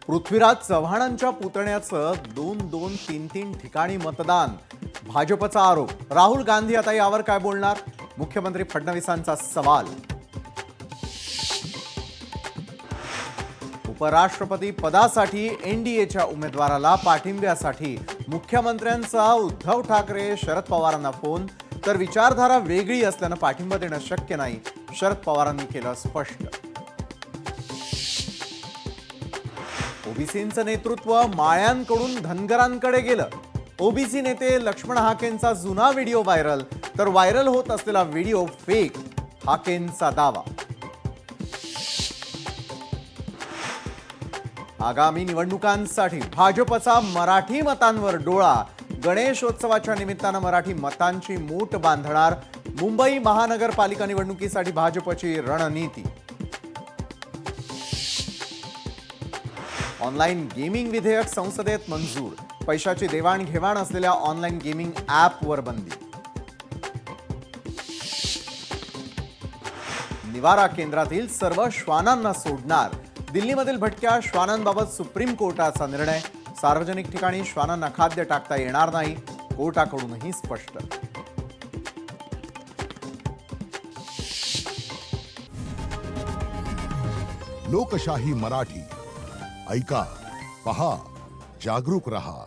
पृथ्वीराज चव्हाणांच्या पुतण्याचं 2-2, 3-3 ठिकाणी मतदान. भाजपचा आरोप. राहुल गांधी आता यावर काय बोलणार? मुख्यमंत्री फडणवीसांचा सवाल. उपराष्ट्रपती पदासाठी एनडीएच्या उमेदवाराला पाठिंब्यासाठी मुख्यमंत्र्यांचा उद्धव ठाकरे शरद पवारांना फोन. तर विचारधारा वेगळी असल्यानं पाठिंबा देणं शक्य नाही, शरद पवारांनी केलं स्पष्ट. ओबीसींचं नेतृत्व माळ्यांकडून धनगरांकडे गेलं. ओबीसी नेते लक्ष्मण हाकेंचा जुना व्हिडिओ व्हायरल. तर व्हायरल होत असलेला व्हिडिओ फेक, हाकेंचा दावा. आगामी निवडणुकांसाठी भाजपचा मराठी मतांवर डोळा. गणेशोत्सवाच्या निमित्तानं मराठी मतांची मूठ बांधणार. मुंबई महानगरपालिका निवडणुकीसाठी भाजपची रणनीती. ऑनलाईन गेमिंग विधेयक संसदेत मंजूर. पैशाची देवाणघेवाण असलेल्या ऑनलाईन गेमिंग ॲपवर बंदी. निवारा केंद्रातील सर्व श्वानांना सोडणार. दिल्लीमधील भटक्या श्वानांबाबत सुप्रीम कोर्टाचा निर्णय. सार्वजनिक ठिकाणी श्वानांना खाद्य टाकता येणार नाही, कोर्टाकडूनही स्पष्ट. लोकशाही मराठी ऐका, पहा, जागरूक रहा.